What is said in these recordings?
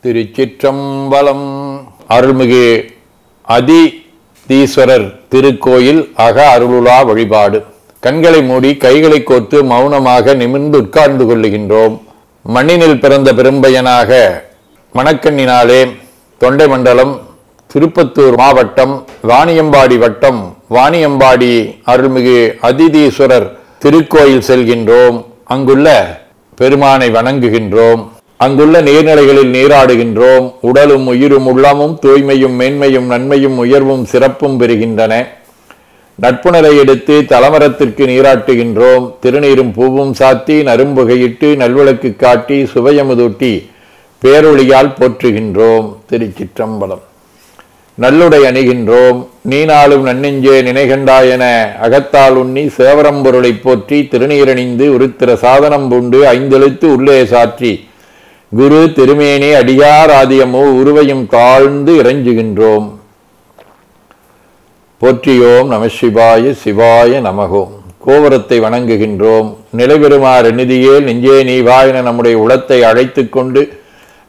திருச்சிற்றம்பலம். அருள்மிகு அதிதீஸ்வரர் திருக்கோயில் அக அருளுலா வழிபாடு. கண்களை மூடி கைகளை கோர்த்து மௌனமாக நிமிர்ந்து உட்கார்ந்து கொள்ளுகின்றோம். மண்ணினில் பிறந்த பெரும்பயனாக மணக்கண்ணினாலே தொண்டை மண்டலம், திருப்பத்தூர் மாவட்டம், வாணியம்பாடி வட்டம், வாணியம்பாடி அருள்மிகு அதிதீஸ்வரர் திருக்கோயில் செல்கின்றோம். அங்குள்ள பெருமானை வணங்குகின்றோம். அங்குள்ள நீர்நிலைகளில் நீராடுகின்றோம். உடலும் உயிரும் உள்ளமும் தூய்மையும் மேன்மையும் நன்மையும் உயர்வும் சிறப்பும் பெறுகின்றன. நட்புணரை எடுத்து தலமரத்திற்கு நீராட்டுகின்றோம். திருநீரும் பூவும் சாத்தி நரும்புகையிட்டு நல்விளக்கு காட்டி சுவையமுதூட்டி பேரொளியால் போற்றுகின்றோம். திருச்சிற்றம்பலம். நல்லுடை அணிகின்றோம். நீனாலும் நன்னெஞ்சே நினைகண்டாயென அகத்தால் உண்ணி சேவரம்பொருளை போற்றி திருநீரணிந்து உருத்திர சாதனம் பூண்டு ஐந்தெழுத்து உள்ளே சாற்றி குரு திருமேனி அடியார் ஆதியமோ உருவையும் தாழ்ந்து இறைஞ்சுகின்றோம். போற்றியோம் நம சிவாய சிவாய நமகோம். கோவரத்தை வணங்குகின்றோம். நிலைபெறுமாறு நிதியேல் நெஞ்சே நீ வாயின நம்முடைய உளத்தை அழைத்து கொண்டு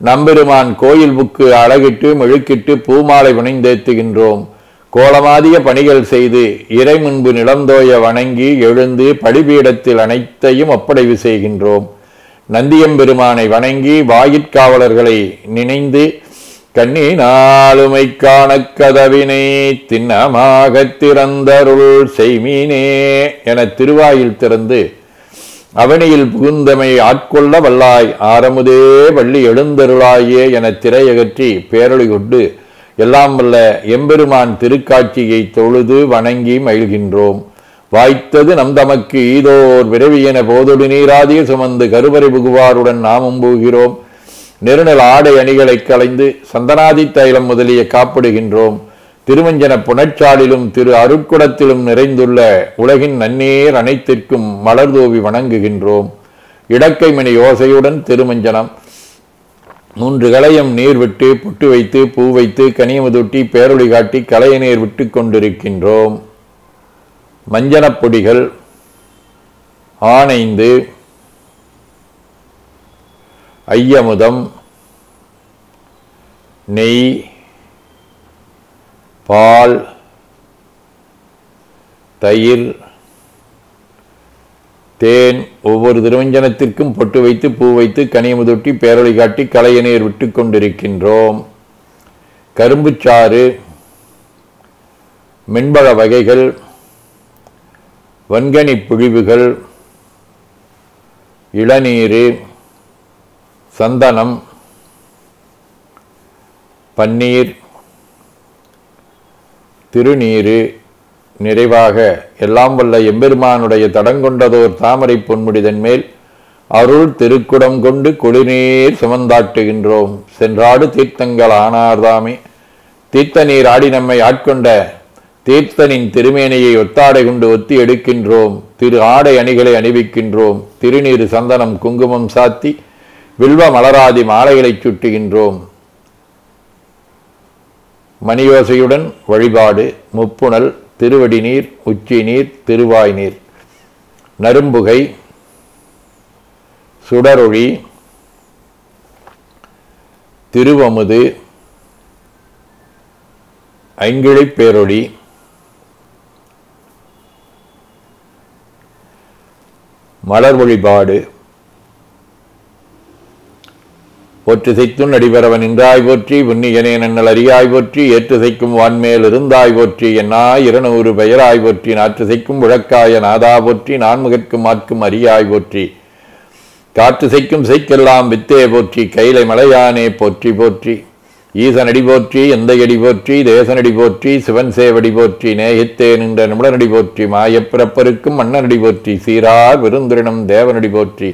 நம்பெருமான் கோயில் புக்கு அழகிட்டு மெழுக்கிட்டு பூமாலை புனைந்தேத்துகின்றோம். கோலமாதிய பணிகள் செய்து இறை முன்பு நிலந்தோய வணங்கி எழுந்து படிபீடத்தில் அனைத்தையும் ஒப்படைவு செய்கின்றோம். நந்தியம்பெருமானை வணங்கி வாயிற்காவலர்களை நினைந்து கண்ணினாலுமை காண கதவினை திண்ணமாக திறந்தருள் செய்மீனே என திருவாயில் திறந்து அவனியில் புகுந்தமை ஆட்கொள்ள வல்லாய் ஆரமுதே வள்ளி எழுந்தருளாயே என திரையகற்றி பேரொளி கொண்டு எல்லாம் வல்ல எம்பெருமான் திருக்காட்சியை தொழுது வணங்கி மகிழ்கின்றோம். வாய்த்தது நம் தமக்கு ஈதோர் விரைவியென போதொடு நீராதிய சுமந்து கருவறை புகுவாருடன் நாமும் போகிறோம். நெருநல் ஆடை அணிகளை களைந்து சந்தனாதி தைலம் முதலிய காப்பிடுகின்றோம். திருமஞ்சன புனச்சாலிலும் திரு அருட்குடத்திலும் நிறைந்துள்ள உலகின் நன்னீர் அனைத்திற்கும் மலர்தூவி வணங்குகின்றோம். இடக்கை மணி யோசையுடன் திருமஞ்சனம் 3 களையம் நீர் விட்டு புட்டு வைத்து பூ வைத்து கனியமுதூட்டி பேரொளி காட்டி களைய நீர் விட்டு கொண்டிருக்கின்றோம். மஞ்சனப் பொடிகள் ஆனைந்து ஐயமுதம் நெய் பால் தயிர் தேன் ஒவ்வொரு திருமஞ்சனத்திற்கும் பொட்டு வைத்து பூ வைத்து கனியமுதொட்டி பேரொளி காட்டி களைய நீர் விட்டு கொண்டிருக்கின்றோம். கரும்புச்சாறு, மென்பழ வகைகள், வன்கனி புழிவுகள், இளநீர், சந்தனம், பன்னீர், திருநீரு நிறைவாக எல்லாம் வல்ல எம்பெருமானுடைய தடங்கொண்டதோர் தாமரை பொன்முடிதன் மேல் அருள் திருக்குடம் கொண்டு குளிர்நீர் சுமந்தாட்டுகின்றோம். சென்றாடு தீர்த்தங்கள் ஆனார்தாமே. தீர்த்த நீர் ஆடி நம்மை ஆட்கொண்ட தீர்த்தனின் திருமேனையை ஒத்தாடை கொண்டு ஒத்தி எடுக்கின்றோம். திரு ஆடை அணிகளை அணிவிக்கின்றோம். திருநீரு சந்தனம் குங்குமம் சாத்தி வில்வ மலராதி மாலைகளை சுட்டுகின்றோம். மணியோசையுடன் வழிபாடு. முப்புணல், திருவடி நீர், உச்சி நீர், திருவாய் நீர், நரும்புகை, சுடரொளி, திருவமுது, ஐங்கிழிப் பேரொளி, மலர் வழிபாடு. ஒற்று செய்த்துன் அடிபரவன் நின்றாய் போற்றி புன்னியனே நன்னல் அறியாய் போற்றி ஏற்று செய்க்கும் வான்மேல் இருந்தாய் போற்றி என்னாய் 200 பெயராய் போற்றி நாற்று செய்க்கும் விளக்காய நாதா போற்றி நான்முகற்கும் மாற்கும் அறியாய் போற்றி காற்று செய்க்கும் செய்க்கெல்லாம் வித்தே போற்றி கைலை மலையானே போற்றி போற்றி ஈசனடி போற்றி எந்தையடி போற்றி தேசனடி போற்றி சிவன் சேவடி போற்றி நேயத்தே நின்ற நிமிடனடி போற்றி மாயப்பிறப்பருக்கும் மன்னனடி போற்றி சீரார் விருந்திரினம் தேவனடி போற்றி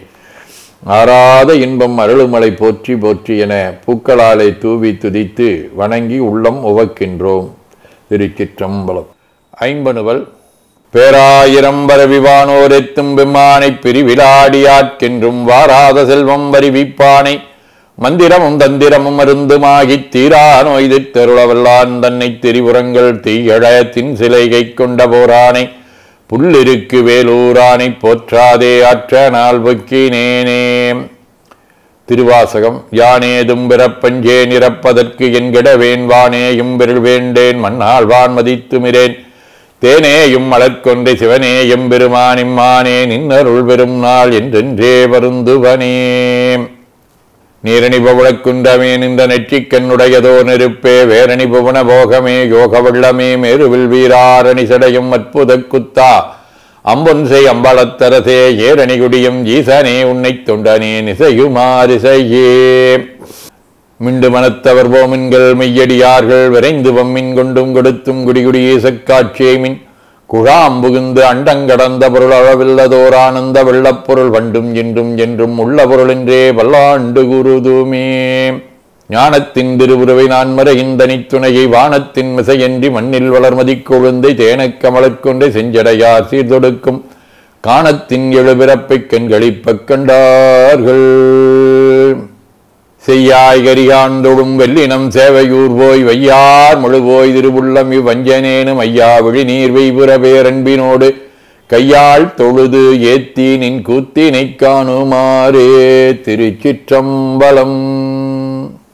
ஆராத இன்பம் அருளுமலை போற்றி போற்றி என பூக்களாலை தூவி துதித்து வணங்கி உள்ளம் உவக்கின்றோம். திருச்சிற்றம்பலம். ஐம்பனுவல். பேராயிரம் பரவிவானோர் எத்தும் பெம்மானை பிரிவிலாடியாட்கென்றும் வாராத செல்வம் வரிவிப்பானை மந்திரமும் தந்திரமும் மருந்துமாகித் தீரா நோய்தித் தெருளவல்லான் தன்னை திரிபுரங்கள் தீயழத்தின் சிலைகை கொண்ட போரானை புல்லிருக்கு வேலூரானை போற்றாதே ஆற்ற நாள் பொக்கினேனே. திருவாசகம். யானேதும் பிறப்பஞ்சே நிரப்பதற்கு என்கிடவேன் வானேயும் பெருள் வேண்டேன் மண்ணால் வான் மதித்துமிரேன் தேனேயும் மலர்கொண்டை சிவனே எம்பெருமான் இம்மானே நின்னருள் பெரும் நாள் என்றென்றே வருந்துவனே. நீரணி பவளக்குண்டமே நின்ற நெற்றிக்கண்ணுடையதோ நெருப்பே வேரணி புவன போகமே யோக வெள்ளமே மேருவில் வீராரணி சடையும் அற்புத குத்தா அம்பொன்சை அம்பலத்தரசே ஏரணி குடியும் ஈசனே உன்னைத் தொண்டனே நிசையுமாரிசையே. மிண்டு மனத்தவர் போமின்கள் மெய்யடியார்கள் விரைந்து வம்மின் கொண்டும் கொடுத்தும் குடிகுடியேசக்காட்சியை மின் குழாம்புகுந்து அண்டங்கடந்த பொருள் அளவில்லதோர் ஆனந்த வெள்ளப்பொருள் வண்டும் என்றும் என்றும் உள்ள பொருளென்றே பல்லாண்டு குருதுமே. ஞானத்தின் திருவுருவை நான் மறையின் தனித்துணையை வானத்தின் மிசையன்றி மண்ணில் வளர்மதி கொழுந்தை தேனக் கமலக்கொண்டை செஞ்சடையார் சீர்தொடுக்கும் காணத்தின் எழுபிறப்பைக் கண்களிப்பக் கண்டார்கள். செய்யாய் கரிகாந்தொடும் வெள்ளினம் சேவையூர் போய் வையார் முழுபோய் திருவுள்ளம் இவ்வஞ்சனேனும் ஐயா விழி நீர் வெய்புற பேரன்பினோடு கையாள் தொழுது ஏத்தி நின் கூத்தினை காணுமாறே. திருச்சிற்றம்பலம்.